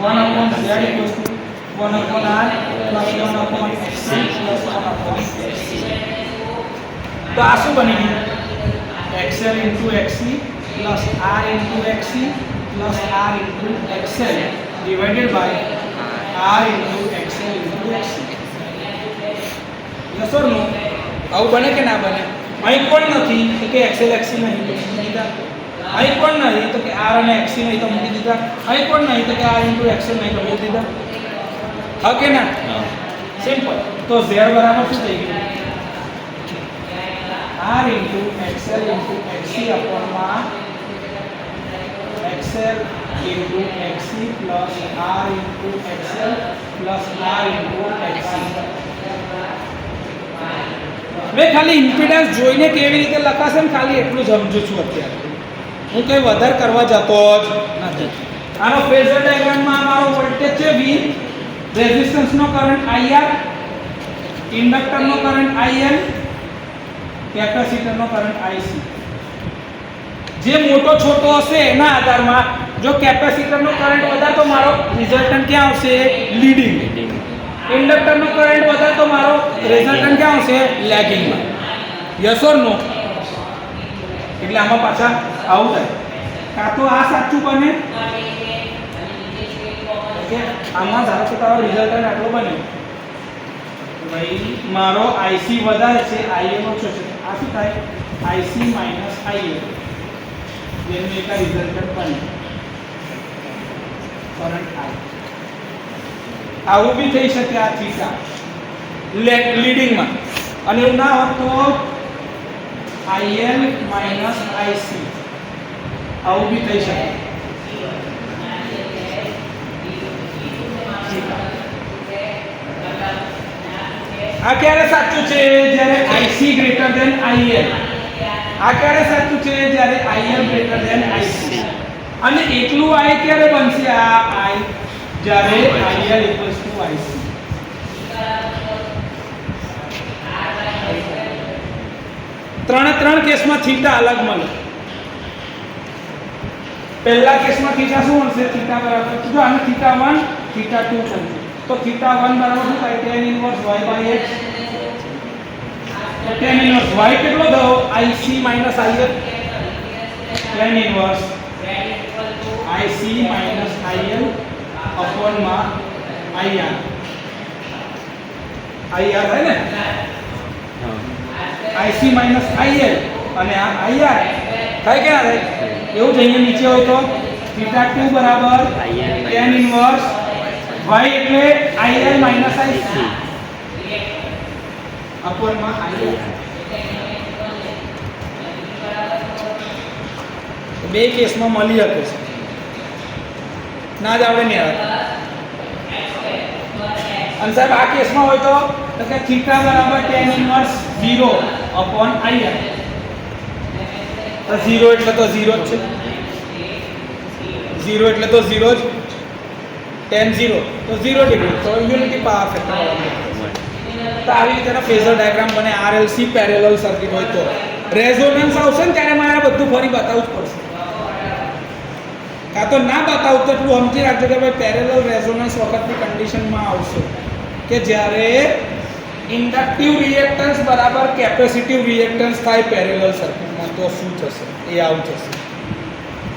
A: 1 upon Z equals to 1 upon R plus 1 upon XL plus 1 upon XC તો આ શું બની ગયું XL into XC plus R into XC plus R into XL divided by R into XL into XC yes or no આવું બને કે ના બને અહીં કોણ નથી તો કે XL XC નહીં તો મૂકી દીધા અહીં કોણ નહીં તો કે R અને XC નહીં તો મૂકી દીધા અહીં કોણ નહીં તો કે R into XL નહીં તો મૂકી દીધા હા કે ના સિમ્પલ તો Z બરાબર શું થઈ ગયું R into XL into XC upon માં XL into XC plus R into XL plus R into XC મેં ખાલી ઇમ્પિડન્સ જોઈને કેવી રીતે લખાશે ને ખાલી એટલું સમજુ છું અત્યારે હું કંઈ વધારે કરવા જતો જ નથી આનો ફેઝર ડાયાગ્રામમાં મારો વોલ્ટેજ છે V રેઝિસ્ટન્સનો કરંટ IR ઇન્ડક્ટરનો કરંટ IL કેપેસિટરનો કરંટ IC જે મોટો છોટો હશે એના આધારમાં જો કેપેસિટરનો કરંટ વધારે તો મારો રિઝલ્ટન્ટ ક્યાં આવશે લીડિંગ ઇન્ડક્ટરનો કરંટ વધારે તો મારો રિઝલ્ટન્ટ ક્યાં આવશે લેગિંગમાં યસ ઓર નો એટલે આમાં પાછા આવું થાય કાં તો આ સાચું બને ઓકે આમાં ધારો કે તારો રિઝલ્ટન્ટ આટલો બને ભાઈ મારો IC વધારે છે IL ઓછો છે આ શું થાય IC માઈનસ IL જેનું એક રિઝલ્ટન્ટ બને કરંટ I આવું બી થઈ શકે આ થીટા લીડિંગમાં અને એવું ના હોત તો IL માઈનસ IC આવું બી થઈ શકે આ ક્યારે સાચું છે જ્યારે IC ગ્રેટર ધેન IL આ ક્યારે સાચું છે જ્યારે IL ગ્રેટર ધેન IC અને એકલું I ક્યારે બનશે આ I જ્યારે IL ઇક્વલ્સ ટુ IC ત્રણ કેસમાં થીટા અલગ મળે પહેલા કેસમાં થીટા શું હશે થીટા બરાબર જો આને થીટા 1 થીટા 2 થશે તો થીટા 1 બરાબર શું થાય tan ઇન્વર્સ y/x તો tan ઇન્વર્સ y કેટલો થયો IC minus IL tan inverse IC minus IL upon માં IR IR है ને IC માઈનસ IL અને આ IR થાય કે ના થાય એવું જ અહીંયા નીચે હોય તો થીટા 2 બરાબર tan ઇન્વર્સ y એટલે IL માઈનસ IC अपॉन માં IR બે કેસમાં મળી શકે છે ના જ આવડે નહીં આવે અને સાહેબ આ કેસમાં હોય તો કે થીટા બરાબર tan ઇન્વર્સ 0 अपॉन IR તો 0 એટલે તો 0 જ છે 0 એટલે તો 0 જ tan 0 તો 0 ડિગ્રી તો યુનિટી પાવર ફેક્ટર તો આવી રીતેના ફેઝર ડાયાગ્રામ બને RLC પેરેલલ સર્કિટ હોય તો રેઝોનન્સ આવશે ને ત્યારે મારે આ બધું ફરી બતાવવું જ પડશે. કાં તો ના બતાવું તો એટલું સમજી રાખજો કે ભાઈ પેરેલલ રેઝોનન્સ વખતની કન્ડિશનમાં આવશે કે જ્યારે ઇન્ડક્ટિવ રિએક્ટન્સ બરાબર કેપેસિટિવ રિએક્ટન્સ થાય પેરેલલ સર્કિટમાં તો શું થશે એ આવું થશે.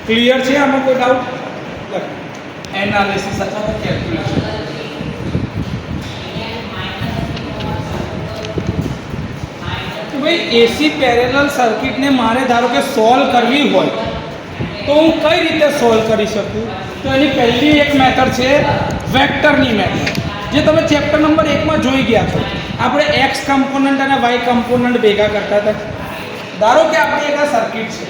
A: ક્લિયર છે? આમાં કોઈ ડાઉટ? એનાલિસિસ અથવા કેલ્ક્યુલેશન. ભાઈ એસી પેરેલલ સર્કિટને મારે ધારો કે સોલ્વ કરવી હોય તો હું કઈ રીતે સોલ્વ કરી શકું? તો એની પહેલી એક મેથડ છે વેક્ટરની મેથડ, જે તમે ચેપ્ટર નંબર 1 માં જોઈ ગયા છો. આપણે એક્સ કમ્પોનન્ટ અને વાય કમ્પોનન્ટ ભેગા કરતા હતા. ધારો કે આપણી એક આ સર્કિટ છે.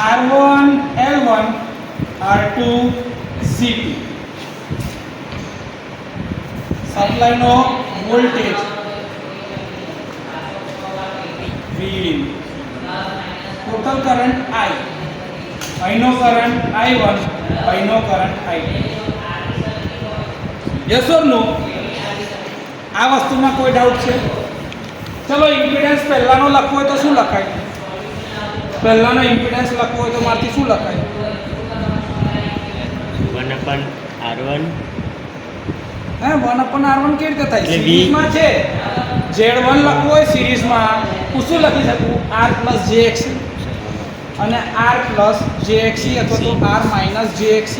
A: R1 L1 R2 C2 સપ્લાયનો voltage Vin, total current I, અહીંનો કરંટ I1, અહીંનો કરંટ I2. યસ ઓર નો? આ વસ્તુમાં કોઈ ડાઉટ છે? ચલો ઇમ્પિડન્સ પહેલાનો લખવો હોય તો શું લખાય? પહેલાનો ઇમ્પિડન્સ લખવો હોય તો મારથી શું લખાય?
B: 1/R1.
A: હે 1/R1 કેવી રીતે થાય? સિરીઝમાં છે. Z1 લખવું હોય સિરીઝમાં હું શું લખી શકું? R + jXc અને R + jXc અથવા તો R - jXc.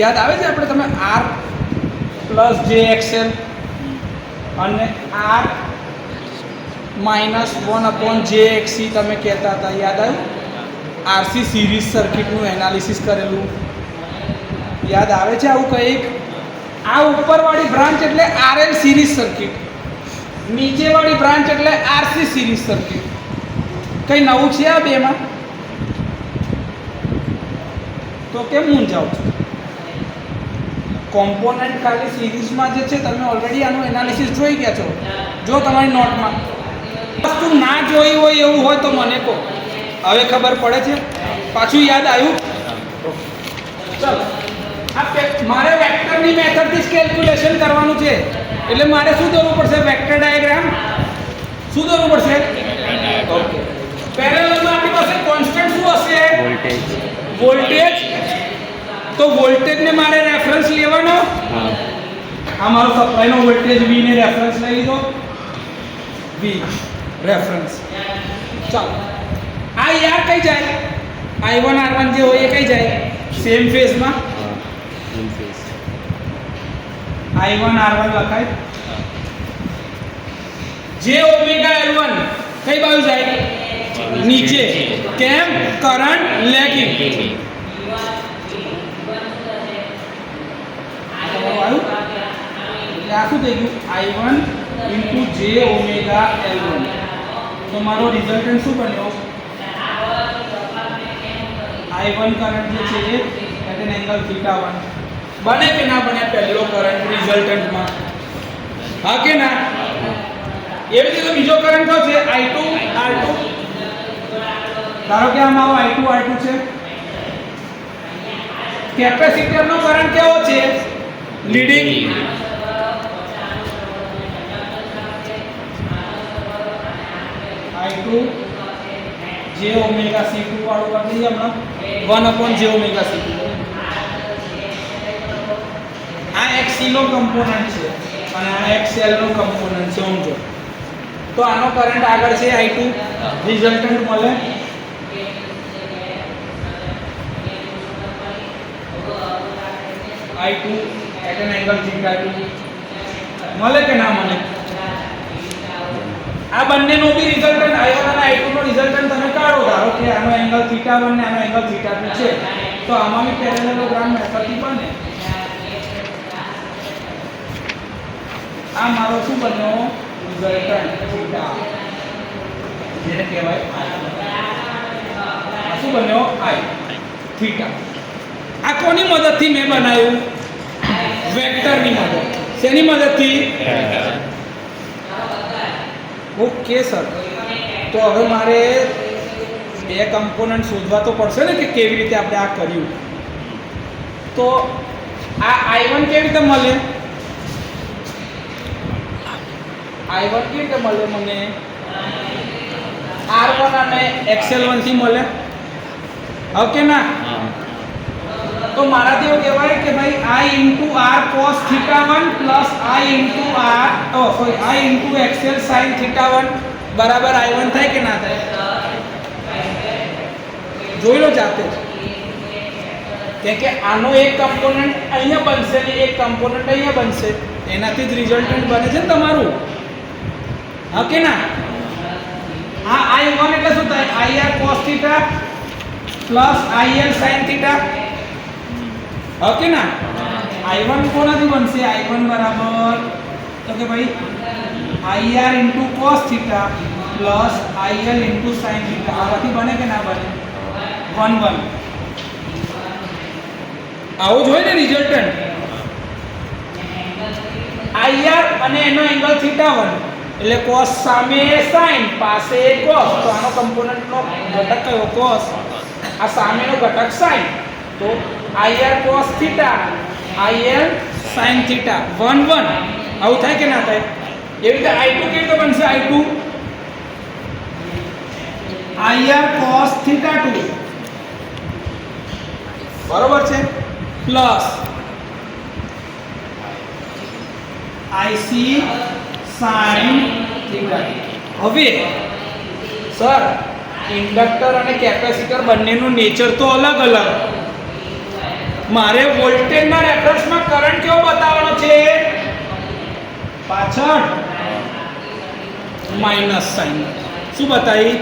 A: યાદ આવે છે આપણે તમે R + jXl અને R -1/jXc તમે કહેતા હતા, યાદ આવ્યું? RC સિરીઝ સર્કિટનું એનાલિસિસ કરેલું યાદ આવે છે? આવું કંઈક. આ ઉપરવાળી બ્રાન્ચ એટલે RL સિરીઝ સર્કિટ, નીચેવાળી બ્રાન્ચ એટલે RC સિરીઝ સર્કિટ. કંઈ નવું છે આ બેમાં? તો કેમ મૂંઝાવ છો? કોમ્પોનન્ટ ખાલી સિરીઝમાં જે છે તમે ઓલરેડી આનું એનાલિસિસ જોઈ ગયા છો. જો તમારી નોટમાં વસ્તુ ના જોઈ હોય એવું હોય તો મને કહો. હવે ખબર પડે છે? પાછું યાદ આવ્યું? ચાલો મારે વેક્ટરની મેથડથી જ કેલ્ક્યુલેશન કરવાનું છે. એટલે મારે શું દોરવું પડશે? Vector diagram. શું દોરવું પડશે? ઓકે. પેરેલલમાં આપણી પાસે કોન્સ્ટન્ટ શું હશે?
B: વોલ્ટેજ.
A: વોલ્ટેજ. તો વોલ્ટેજને મારે રેફરન્સ લેવાનો. આ મારો સપ્લાયનો વોલ્ટેજ V ને રેફરન્સ લઈ લીધો. V reference. ચાલો આ યાર કઈ જાય? I1 R1 જે હોય એ કઈ જાય? સેમ ફેઝમાં. I1 R1 લખાય. J ઓમેગા L1 કઈ બાજુ જાય? નીચે. કેમ? Current lagging. આ શું થઈ ગયું? I1 × J omega L1. તો મારો રિઝલ્ટન્ટ શું બન્યો? I1 કરંટ જે છે એ એટ એન એંગલ θ1 બને કે ના બને? પહેલો કરંટ રિઝલ્ટન્ટમાં, હા કે ના? એવી રીતે બીજો કરંટ કયો છે? I2 R2. ધારો કે આ મારો I2 R2 છે. કેપેસિટરનો કરંટ કેવો છે? Leading. I2 J omega C2 વાળું કરી દઈએ હમણાં. 1/J omega C2. આ XC નો કમ્પોનન્ટ છે અને આ XL નો કમ્પોનન્ટ છે. સમજો તો આનો કરંટ આગળ છે I2. રિઝલ્ટન્ટ મળે I2 એટ એન એંગલ θ2 મળે કે ના મળે? આ બંનેનો બી રિઝલ્ટન્ટ I1 અને I2 નો રિઝલ્ટન્ટ તમે કાઢો. ધારો કે આનો એંગલ θ1 ને આનો એંગલ θ2 છે તો આમાં બી પેરેલલોગ્રામ મેથડથી બને. આ મારો શું બન્યો? રિઝલ્ટન્ટ થીટા, જેને કહેવાય આ શું બન્યો? I theta. આ કોની મદદથી મેં બનાવ્યું? વેક્ટરની મદદ. શેની મદદથી? Okay sir. તો હવે મારે બે કમ્પોનન્ટ શોધવા તો પડશે ને કે કેવી રીતે આપણે આ કર્યું. તો આ I1 કેવી રીતે મળે? I1 કેવી રીતે મળે મને? R1 અને XL1 થી મળે. ઓકે ના? તો મારાથી એવું કહેવાય કે ભાઈ I into R cos θ1 plus I into XL sin θ1 બરાબર I1 થાય કે ના થાય? જોઈ લો જાતે જ. કેમ કે આનો એક કમ્પોનન્ટ અહીંયા બનશે ને એક કમ્પોનન્ટ અહીંયા બનશે, એનાથી જ રિઝલ્ટન્ટ બને છે ને તમારું. હા કે ના? આ I1 એટલે શું થાય? IR cos θ plus IL sin θ. હા કે ના? I1 કોનાથી બનશે? I1 બરાબર તો કે ભાઈ IR into cos θ plus IL into sin θ. આવાથી બને કે ના બને? 1 1 આવું જ હોય ને રિઝલ્ટન્ટ. IR અને એનો એંગલ θ1 એટલે cos સામે sin પાસે cos, તો આનો કમ્પોનન્ટનો ઘટક કયો? cos. આ સામેનો ઘટક sin, તો IR cos θ IL sin θ 1 1. આવું થાય કે ના થાય? એવી રીતે I2 કેવી રીતે બનશે? I2 IR cos θ2 બરોબર છે પ્લસ IC sin θ. હવે સર ઇન્ડક્ટર અને કેપેસિટર બંનેનું નેચર તો અલગ અલગ. મારે વોલ્ટેજના રેફરન્સમાં કરંટ કેવો બતાવવાનો છે? પાછળ માઈનસ સાઇન. શું બતાવી?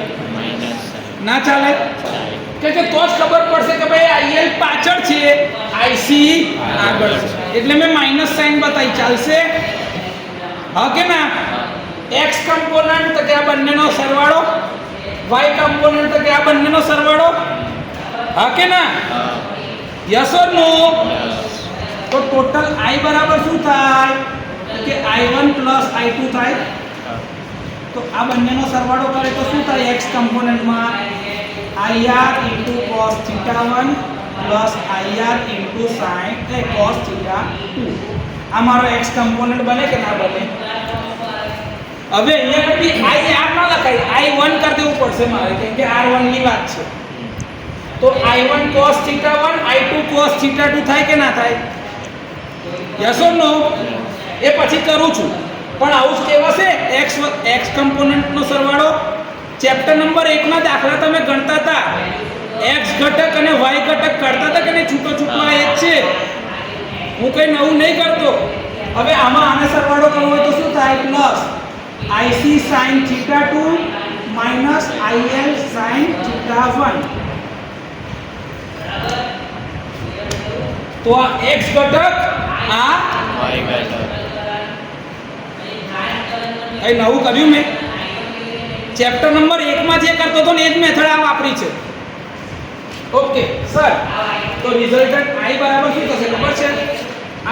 A: ના ચાલે કે તો જ ખબર પડશે કે ભાઈ IL પાછળ છે, IC આગળ છે, એટલે મેં માઈનસ સાઇન બતાવી. ચાલશે? હા કે ના? x કમ્પોનન્ટ તો કે આ બંનેનો સરવાળો, y કમ્પોનન્ટ તો કે આ બંનેનો સરવાળો. હા કે ના? યસ ઓર નો? તો ટોટલ I બરાબર શું થાય? કે I1 plus I2 થાય. તો આ બંનેનો સરવાળો કરે તો શું થાય? x કમ્પોનન્ટમાં IR into cos θ1 plus IR into sin cos θ2. આ મારો x કમ્પોનન્ટ બને કે ના બને? હવે અહીંયા બી IR ના લખાય, I1 કરી દેવું પડશે મારે, કેમ કે R1 ની વાત છે. તો I1 cos θ1 I2 cos θ2 થાય કે ના થાય? યસ ઓર નો? એ પછી કરું છું, પણ આવું જ કહેવાશે x કમ્પોનન્ટનો સરવાળો. ચેપ્ટર નંબર 1 ના દાખલા તમે ગણતા હતા, x ઘટક અને y ઘટક કરતા હતા કે નહીં? છૂટો છૂટો આ એક છે, હું કઈ નવું નહીં કરતો. હવે આમાં આને સરવાળો કરવો હોય તો શું થાય? Plus IC sin θ2 minus IL sin θ1. તો આ x ઘટક, આ
B: y ઘટક.
A: અહીં નવું કર્યું મેં. ચેપ્ટર નંબર 1 માં જે કરતો હતો ને એ જ મેથડ આ વાપરી છે. ઓકે સર, તો રિઝલ્ટન્ટ I બરાબર શું થશે ખબર છે?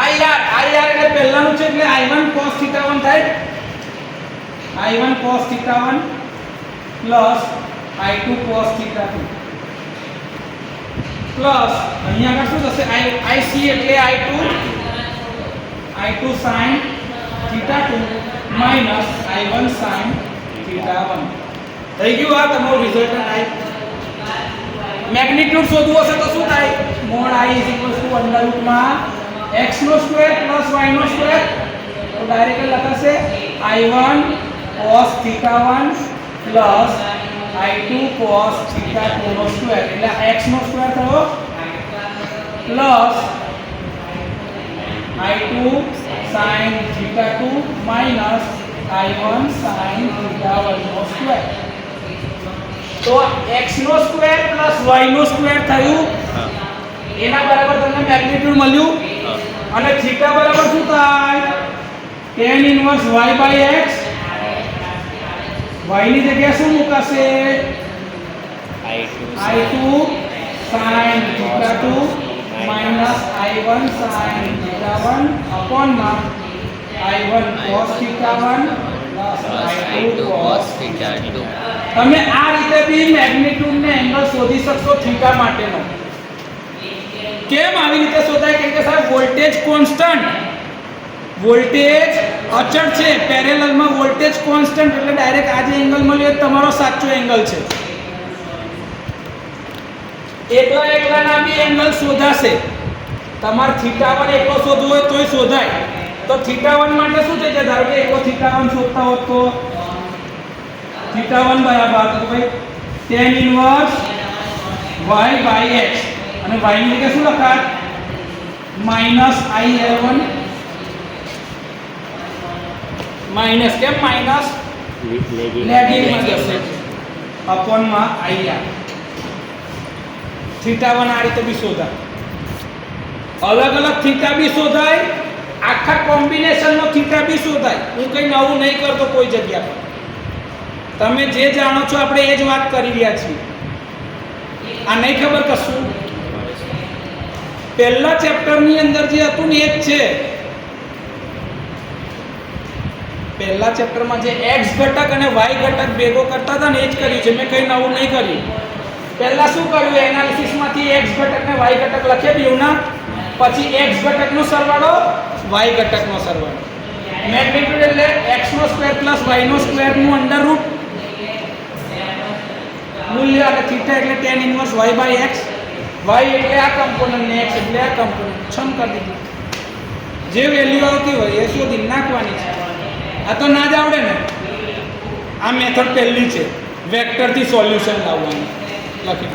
A: IR એટલે પહેલાનું છે એટલે I1 cos θ1 થાય. I1 cos θ1 plus I2 cos θ2 plus અહીંયા આગળ શું થશે? IC એટલે I2 sin θ2 minus I1 sin θ1. થઈ ગયું? આ તમારું રિઝલ્ટન્ટ I. મેગ્નીટ્યુડ શોધવું હશે તો શું થાય? મોડ I √ x નો સ્ક્વેર પ્લસ y નો સ્ક્વેર. તો ડાયરેક્ટ લખાશે I1 cos θ1 plus I2 cos θ2 નો સ્ક્વેર, એટલે x નો સ્ક્વેર થયો plus I2 sin θ2 minus I1 sin θ1 નો સ્ક્વેર. તો x નો સ્ક્વેર પ્લસ y નો સ્ક્વેર થયું, એના બરાબર તમને મેગ્નીટ્યુડ મળ્યું. અને થીટા બરાબર શું થાય? tan inverse y/x. y ની જગ્યાએ શું મુકાશે? I2 sin θ2 minus I1 sin θ1 upon I1 cos θ1 plus I2 cos θ2. તમે આ રીતે બી મેગ્નિટ્યુડ ને એંગલ શોધી શકશો થીટા માટેનો. કેમ આવી રીતે શોધાય? કેમ કે સાહેબ વોલ્ટેજ કોન્સ્ટન્ટ, વોલ્ટેજ અચળ છે, પેરેલલમાં વોલ્ટેજ કોન્સ્ટન્ટ એટલે ડાયરેક્ટ આ જે એંગલ મળ્યો એ તમારો સાચો એંગલ છે. એકલા બી એંગલ શોધાશે. તમારે θ1 એકલો શોધવો હોય તોય શોધાય. તો θ1 માટે શું છે? કે ધારો કે એકલો θ1 શોધતા હોત તો θ1 બરાબર તો ભાઈ tan ઇન્વર્સ y/x અને y ની જગ્યાએ શું લખાય? -il1 માઈનસ કેમ માઈનસ લેગિંગ માં જશે અપોન માં ir. θ1 આ રીતે બી શોધાય. અલગ અલગ થીટા બી શોધાય, આખા કોમ્બિનેશનનો થીટા બી શોધાય. હું કંઈ નવું નહીં કરતો કોઈ જગ્યા પર. તમે જે જાણો છો આપણે એ જ વાત કરી રહ્યા છીએ. આ નહીં ખબર કશું? પહેલા ચેપ્ટરની અંદર જે હતું ને એ જ છે. પહેલા ચેપ્ટરમાં જે x ઘટક અને y ઘટક ભેગો કરતા હતા ને એ જ કર્યું છે. મેં કંઈ નવું નહીં કર્યું. પહેલા શું કર્યું? એનાલિસિસમાંથી x ઘટક ને y ઘટક લખી દીધું ના, પછી x ઘટકનો સરવાળો y ઘટકનો સરવાળો. મેગ્નિટ્યુડ એટલે x² + y² નું અંડરરૂટ મૂલ્ય અને થીટા એટલે tan ઇન્વર્સ y/x. y એટલે આ કમ્પોનન્ટ ને x એટલે આ કમ્પોનન્ટ. છમ કરી દીધું. જે વેલ્યુ આવતી હોય એ શોધી નાખવાની છે. આ તો ના જ આવડે ને. આ મેથડ પહેલી છે, વેક્ટરથી સોલ્યુશન લાવવાની. લખી